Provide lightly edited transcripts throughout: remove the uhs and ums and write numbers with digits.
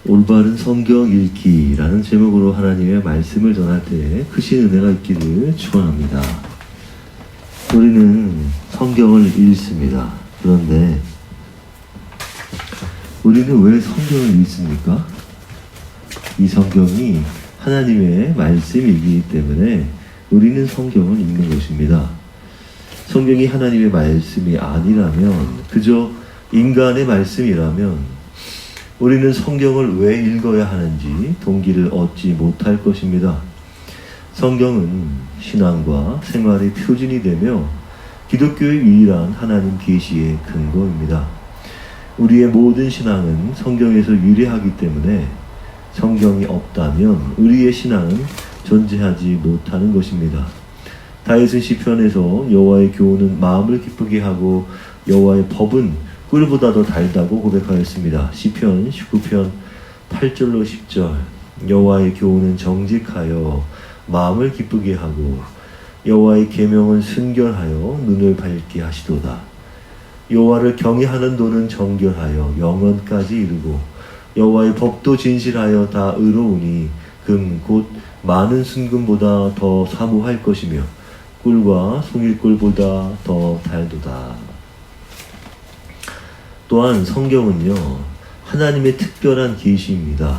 올바른 성경 읽기라는 제목으로 하나님의 말씀을 전할 때 크신 은혜가 있기를 축원합니다. 우리는 성경을 읽습니다. 그런데 우리는 왜 성경을 읽습니까? 이 성경이 하나님의 말씀이기 때문에 우리는 성경을 읽는 것입니다. 성경이 하나님의 말씀이 아니라면, 그저 인간의 말씀이라면 우리는 성경을 왜 읽어야 하는지 동기를 얻지 못할 것입니다. 성경은 신앙과 생활의 표준이 되며 기독교의 유일한 하나님 계시의 근거입니다. 우리의 모든 신앙은 성경에서 유래하기 때문에 성경이 없다면 우리의 신앙은 존재하지 못하는 것입니다. 다윗은 시편에서 여호와의 교훈은 마음을 기쁘게 하고 여호와의 법은 꿀보다 더 달다고 고백하였습니다. 시편 19편 8절로 10절. 여호와의 교훈은 정직하여 마음을 기쁘게 하고 여호와의 계명은 순결하여 눈을 밝게 하시도다. 여호와를 경외하는 도는 정결하여 영원까지 이르고 여호와의 법도 진실하여 다 의로우니 금 곧 많은 순금보다 더 사모할 것이며 꿀과 송일꿀보다 더 달도다. 또한 성경은요, 하나님의 특별한 계시입니다.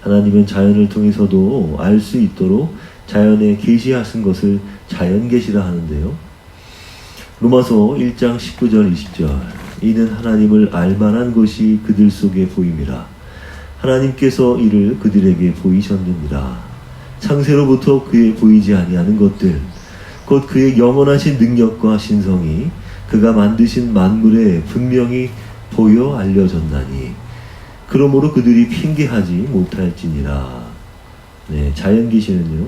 하나님은 자연을 통해서도 알 수 있도록 자연에 계시하신 것을 자연계시라 하는데요. 로마서 1장 19절 20절. 이는 하나님을 알만한 것이 그들 속에 보임이라. 하나님께서 이를 그들에게 보이셨느니라. 창세로부터 그의 보이지 아니하는 것들, 곧 그의 영원하신 능력과 신성이 그가 만드신 만물에 분명히 보여 알려졌나니 그러므로 그들이 핑계하지 못할지니라. 네, 자연계시는요,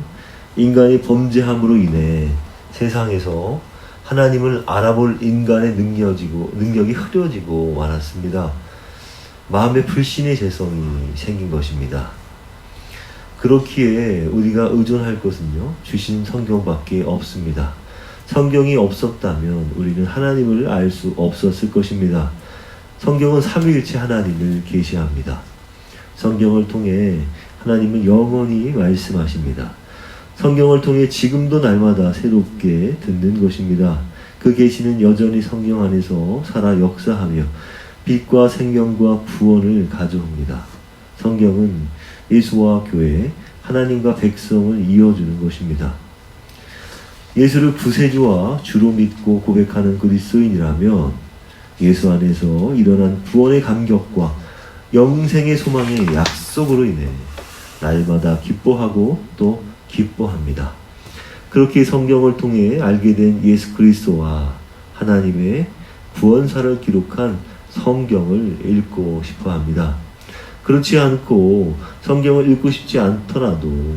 인간이 범죄함으로 인해 세상에서 하나님을 알아볼 인간의 능력이 흐려지고 말았습니다. 마음의 불신의 재성이 생긴 것입니다. 그렇기에 우리가 의존할 것은요, 주신 성경밖에 없습니다. 성경이 없었다면 우리는 하나님을 알 수 없었을 것입니다. 성경은 삼위일체 하나님을 계시합니다. 성경을 통해 하나님은 영원히 말씀하십니다. 성경을 통해 지금도 날마다 새롭게 듣는 것입니다. 그 계시는 여전히 성경 안에서 살아 역사하며 빛과 생명과 구원을 가져옵니다. 성경은 예수와 교회, 하나님과 백성을 이어주는 것입니다. 예수를 구세주와 주로 믿고 고백하는 그리스도인이라면 예수 안에서 일어난 구원의 감격과 영생의 소망의 약속으로 인해 날마다 기뻐하고 또 기뻐합니다. 그렇게 성경을 통해 알게 된 예수 그리스도와 하나님의 구원사를 기록한 성경을 읽고 싶어 합니다. 그렇지 않고 성경을 읽고 싶지 않더라도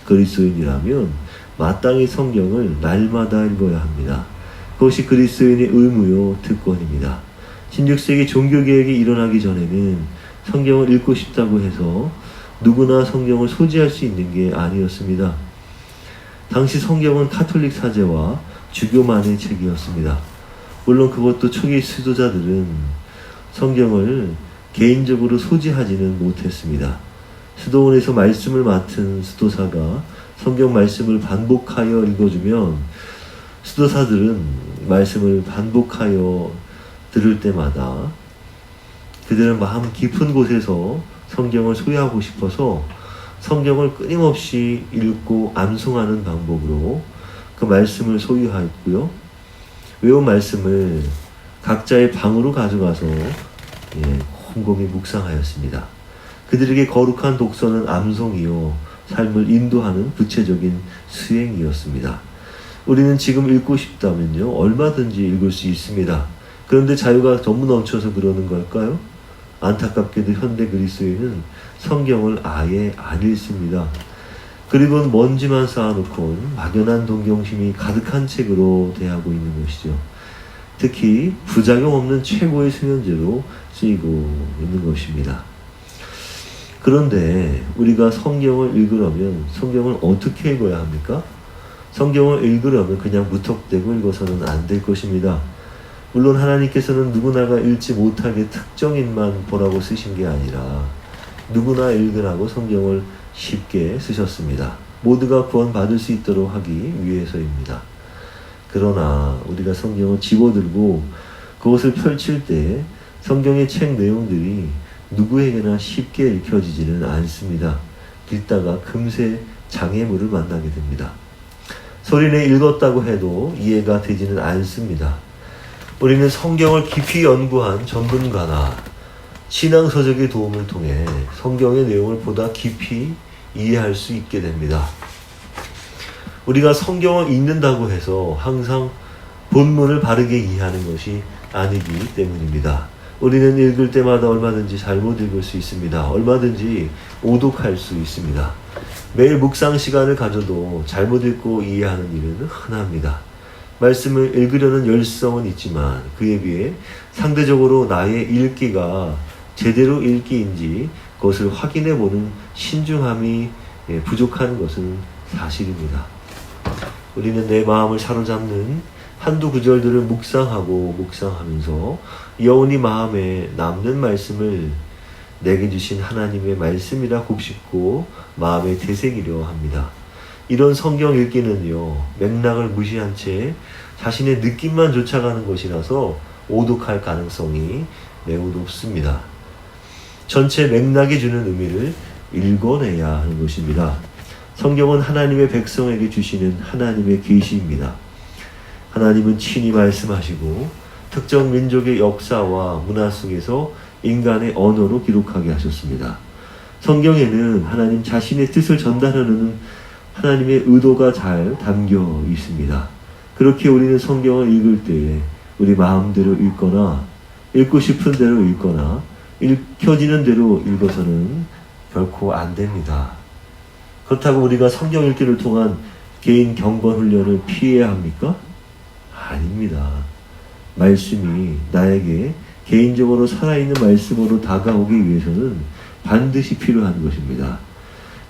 그리스도인이라면 마땅히 성경을 날마다 읽어야 합니다. 그것이 그리스도인의 의무요 특권입니다. 16세기 종교개혁이 일어나기 전에는 성경을 읽고 싶다고 해서 누구나 성경을 소지할 수 있는 게 아니었습니다. 당시 성경은 카톨릭 사제와 주교만의 책이었습니다. 물론 그것도 초기 수도자들은 성경을 개인적으로 소지하지는 못했습니다. 수도원에서 말씀을 맡은 수도사가 성경 말씀을 반복하여 읽어주면 수도사들은 말씀을 반복하여 들을 때마다 그들은 마음 깊은 곳에서 성경을 소유하고 싶어서 성경을 끊임없이 읽고 암송하는 방법으로 그 말씀을 소유하였고요. 외운 말씀을 각자의 방으로 가져가서 곰곰이 묵상하였습니다. 그들에게 거룩한 독서는 암송이요, 삶을 인도하는 구체적인 수행이었습니다. 우리는 지금 읽고 싶다면요, 얼마든지 읽을 수 있습니다. 그런데 자유가 너무 넘쳐서 그러는 걸까요? 안타깝게도 현대 그리스도인은 성경을 아예 안 읽습니다. 그리고 먼지만 쌓아놓고 막연한 동경심이 가득한 책으로 대하고 있는 것이죠. 특히 부작용 없는 최고의 수면제로 쓰이고 있는 것입니다. 그런데 우리가 성경을 읽으려면 성경을 어떻게 읽어야 합니까? 성경을 읽으려면 그냥 무턱대고 읽어서는 안 될 것입니다. 물론 하나님께서는 누구나가 읽지 못하게 특정인만 보라고 쓰신 게 아니라 누구나 읽으라고 성경을 쉽게 쓰셨습니다. 모두가 구원받을 수 있도록 하기 위해서입니다. 그러나 우리가 성경을 집어들고 그것을 펼칠 때 성경의 책 내용들이 누구에게나 쉽게 읽혀지지는 않습니다. 읽다가 금세 장애물을 만나게 됩니다. 소리내 읽었다고 해도 이해가 되지는 않습니다. 우리는 성경을 깊이 연구한 전문가나 신앙서적의 도움을 통해 성경의 내용을 보다 깊이 이해할 수 있게 됩니다. 우리가 성경을 읽는다고 해서 항상 본문을 바르게 이해하는 것이 아니기 때문입니다. 우리는 읽을 때마다 얼마든지 잘못 읽을 수 있습니다. 얼마든지 오독할 수 있습니다. 매일 묵상 시간을 가져도 잘못 읽고 이해하는 일은 흔합니다. 말씀을 읽으려는 열성은 있지만 그에 비해 상대적으로 나의 읽기가 제대로 읽기인지 그것을 확인해보는 신중함이 부족한 것은 사실입니다. 우리는 내 마음을 사로잡는 한두 구절들을 묵상하면서 여운이 마음에 남는 말씀을 내게 주신 하나님의 말씀이라 곱씹고 마음에 되새기려 합니다. 이런 성경 읽기는요, 맥락을 무시한 채 자신의 느낌만 쫓아가는 것이라서 오독할 가능성이 매우 높습니다. 전체 맥락이 주는 의미를 읽어내야 하는 것입니다. 성경은 하나님의 백성에게 주시는 하나님의 계시입니다. 하나님은 친히 말씀하시고 특정 민족의 역사와 문화 속에서 인간의 언어로 기록하게 하셨습니다. 성경에는 하나님 자신의 뜻을 전달하는 하나님의 의도가 잘 담겨 있습니다. 그렇게 우리는 성경을 읽을 때 우리 마음대로 읽거나 읽고 싶은 대로 읽거나 읽혀지는 대로 읽어서는 결코 안 됩니다. 그렇다고 우리가 성경 읽기를 통한 개인 경건 훈련을 피해야 합니까? 아닙니다. 말씀이 나에게 개인적으로 살아있는 말씀으로 다가오기 위해서는 반드시 필요한 것입니다.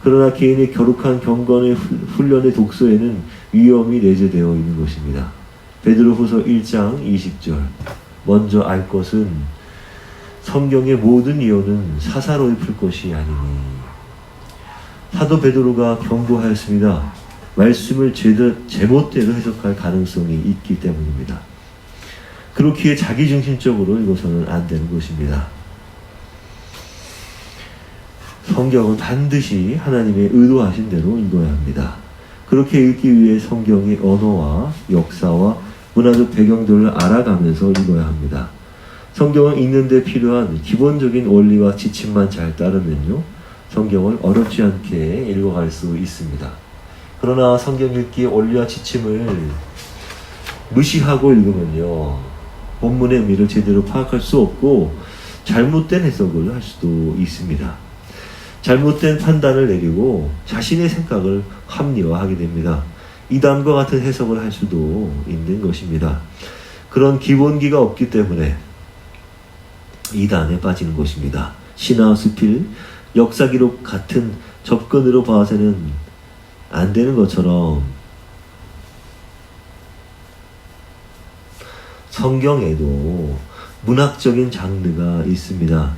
그러나 개인의 겨룩한 경건의 훈련의 독서에는 위험이 내재되어 있는 것입니다. 베드로후서 1장 20절 먼저 알 것은 성경의 모든 예언은 사사로이 풀 것이 아니니. 사도 베드로가 경고하였습니다. 말씀을 제멋대로 해석할 가능성이 있기 때문입니다. 그렇기에 자기중심적으로 읽어서는 안 되는 것입니다. 성경은 반드시 하나님의 의도하신 대로 읽어야 합니다. 그렇게 읽기 위해 성경의 언어와 역사와 문화적 배경들을 알아가면서 읽어야 합니다. 성경을 읽는 데 필요한 기본적인 원리와 지침만 잘 따르면요, 성경을 어렵지 않게 읽어갈 수 있습니다. 그러나 성경 읽기의 원리와 지침을 무시하고 읽으면요, 본문의 의미를 제대로 파악할 수 없고 잘못된 해석을 할 수도 있습니다. 잘못된 판단을 내리고 자신의 생각을 합리화하게 됩니다. 이단과 같은 해석을 할 수도 있는 것입니다. 그런 기본기가 없기 때문에 이단에 빠지는 것입니다. 신화 수필, 역사 기록 같은 접근으로 봐서는 안 되는 것처럼 성경에도 문학적인 장르가 있습니다.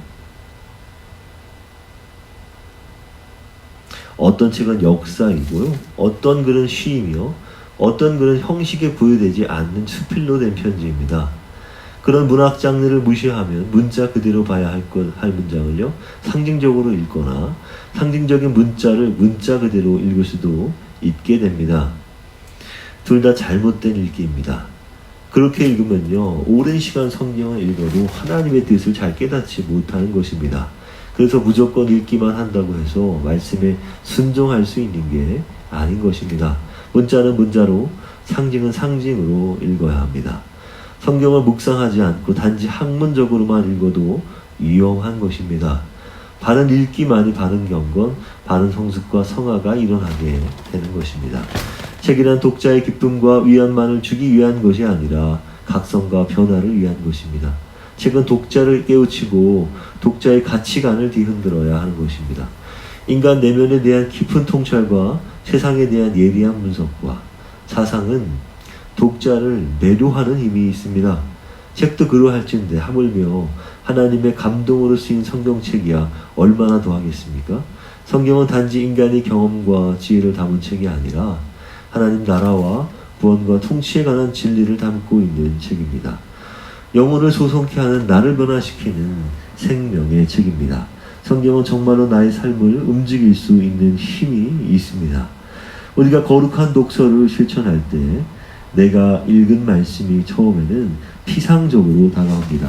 어떤 책은 역사이고요, 어떤 글은 시이며 어떤 글은 형식에 부여되지 않는 수필로 된 편지입니다. 그런 문학 장르를 무시하면 문자 그대로 봐야 할 문장을요, 상징적으로 읽거나 상징적인 문자를 문자 그대로 읽을 수도 있게 됩니다. 둘 다 잘못된 읽기입니다. 그렇게 읽으면요, 오랜 시간 성경을 읽어도 하나님의 뜻을 잘 깨닫지 못하는 것입니다. 그래서 무조건 읽기만 한다고 해서 말씀에 순종할 수 있는 게 아닌 것입니다. 문자는 문자로, 상징은 상징으로 읽어야 합니다. 성경을 묵상하지 않고 단지 학문적으로만 읽어도 위험한 것입니다. 바른 읽기만이 바른 경건, 바른 성숙과 성화가 일어나게 되는 것입니다. 책이란 독자의 기쁨과 위안만을 주기 위한 것이 아니라 각성과 변화를 위한 것입니다. 책은 독자를 깨우치고 독자의 가치관을 뒤흔들어야 하는 것입니다. 인간 내면에 대한 깊은 통찰과 세상에 대한 예리한 분석과 사상은 독자를 매료하는 힘이 있습니다. 책도 그러할진데 하물며 하나님의 감동으로 쓰인 성경책이야 얼마나 더하겠습니까? 성경은 단지 인간의 경험과 지혜를 담은 책이 아니라 하나님 나라와 구원과 통치에 관한 진리를 담고 있는 책입니다. 영혼을 소송케 하는 나를 변화시키는 생명의 책입니다. 성경은 정말로 나의 삶을 움직일 수 있는 힘이 있습니다. 우리가 거룩한 독서를 실천할 때 내가 읽은 말씀이 처음에는 피상적으로 다가옵니다.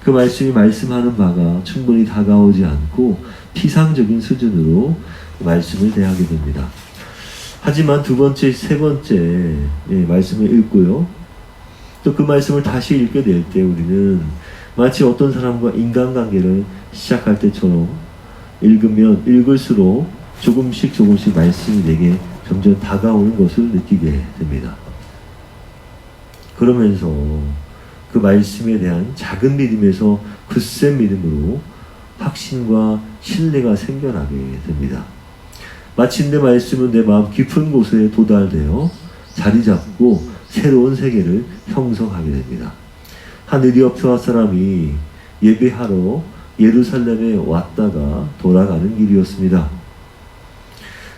그 말씀이 말씀하는 바가 충분히 다가오지 않고 피상적인 수준으로 말씀을 대하게 됩니다. 하지만 두 번째, 세 번째 말씀을 읽고요. 또 그 말씀을 다시 읽게 될 때 우리는 마치 어떤 사람과 인간관계를 시작할 때처럼 읽으면 읽을수록 조금씩 말씀이 내게 점점 다가오는 것을 느끼게 됩니다. 그러면서 그 말씀에 대한 작은 믿음에서 굳센 믿음으로 확신과 신뢰가 생겨나게 됩니다. 마침내 말씀은 내 마음 깊은 곳에 도달되어 자리 잡고 새로운 세계를 형성하게 됩니다. 한 이디오피아 사람이 예배하러 예루살렘에 왔다가 돌아가는 길이었습니다.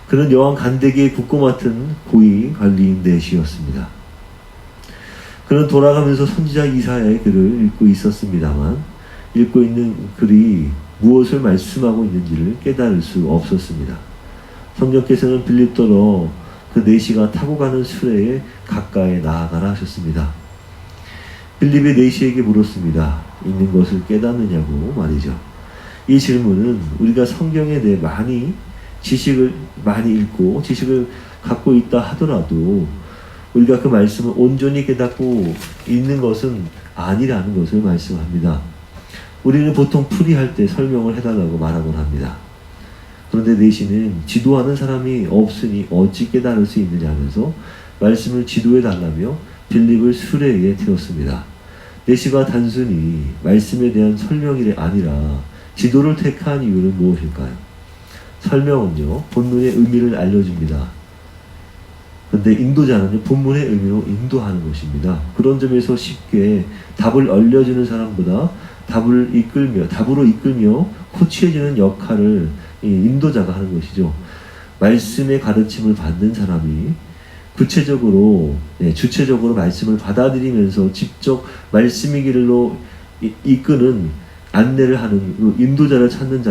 그는 여왕 간대기의 국고 맡은 고위 관리인 넷이었습니다. 그는 돌아가면서 선지자 이사야의 글을 읽고 있었습니다만 읽고 있는 글이 무엇을 말씀하고 있는지를 깨달을 수 없었습니다. 성령께서는 빌립더러 그 넷이가 타고 가는 수레에 가까이 나아가라 하셨습니다. 빌립이 넷이에게 물었습니다. 읽는 것을 깨닫느냐고 말이죠. 이 질문은 우리가 성경에 대해 지식을 많이 읽고 지식을 갖고 있다 하더라도 우리가 그 말씀을 온전히 깨닫고 있는 것은 아니라는 것을 말씀합니다. 우리는 보통 풀이할 때 설명을 해달라고 말하곤 합니다. 그런데 내시는 지도하는 사람이 없으니 어찌 깨달을 수 있느냐 하면서 말씀을 지도해달라며 빌립을 수레에 태웠습니다. 내시가 단순히 말씀에 대한 설명이 아니라 지도를 택한 이유는 무엇일까요? 설명은요, 본문의 의미를 알려줍니다. 그런데 인도자는 본문의 의미로 인도하는 것입니다. 그런 점에서 쉽게 답을 알려주는 사람보다 답으로 이끌며 코치해주는 역할을 인도자가 하는 것이죠. 말씀의 가르침을 받는 사람이 주체적으로 말씀을 받아들이면서 직접 말씀의 길로 이끄는 안내를 하는 인도자를 찾는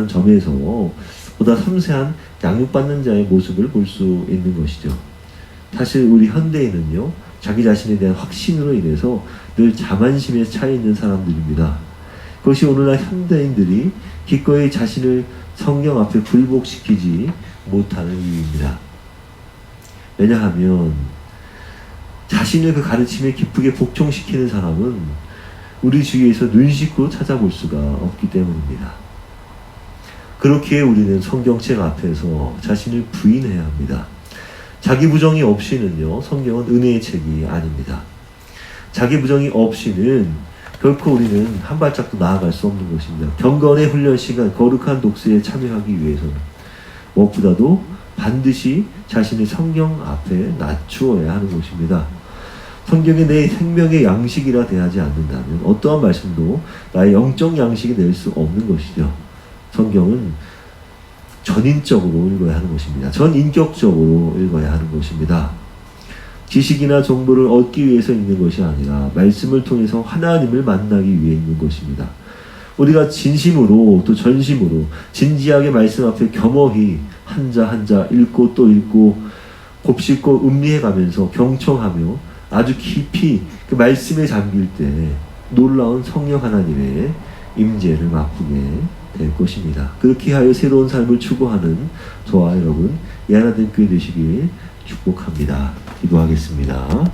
점에서 보다 섬세한 양육받는 자의 모습을 볼 수 있는 것이죠. 사실 우리 현대인은요, 자기 자신에 대한 확신으로 인해서 늘 자만심에 차 있는 사람들입니다. 그것이 오늘날 현대인들이 기꺼이 자신을 성경 앞에 굴복시키지 못하는 이유입니다. 왜냐하면 자신을 그 가르침에 기쁘게 복종시키는 사람은 우리 주위에서 눈 씻고 찾아볼 수가 없기 때문입니다. 그렇기에 우리는 성경책 앞에서 자신을 부인해야 합니다. 자기 부정이 없이는요, 성경은 은혜의 책이 아닙니다. 자기 부정이 없이는 결코 우리는 한 발짝도 나아갈 수 없는 것입니다. 경건의 훈련 시간, 거룩한 독서에 참여하기 위해서는 무엇보다도 반드시 자신의 성경 앞에 낮추어야 하는 것입니다. 성경이 내 생명의 양식이라 대하지 않는다면 어떠한 말씀도 나의 영적 양식이 될 수 없는 것이죠. 성경은 전인적으로 읽어야 하는 것입니다. 전인격적으로 읽어야 하는 것입니다. 지식이나 정보를 얻기 위해서 읽는 것이 아니라 말씀을 통해서 하나님을 만나기 위해 읽는 것입니다. 우리가 진심으로 또 전심으로 진지하게 말씀 앞에 겸허히 한자 읽고 또 읽고 곱씹고 음미해가면서 경청하며 아주 깊이 그 말씀에 잠길 때 놀라운 성령 하나님의 임재를 맛보게 될 것입니다. 그렇게 하여 새로운 삶을 추구하는 저와 여러분, 이 하나 된 교회 되시길 축복합니다. 기도하겠습니다.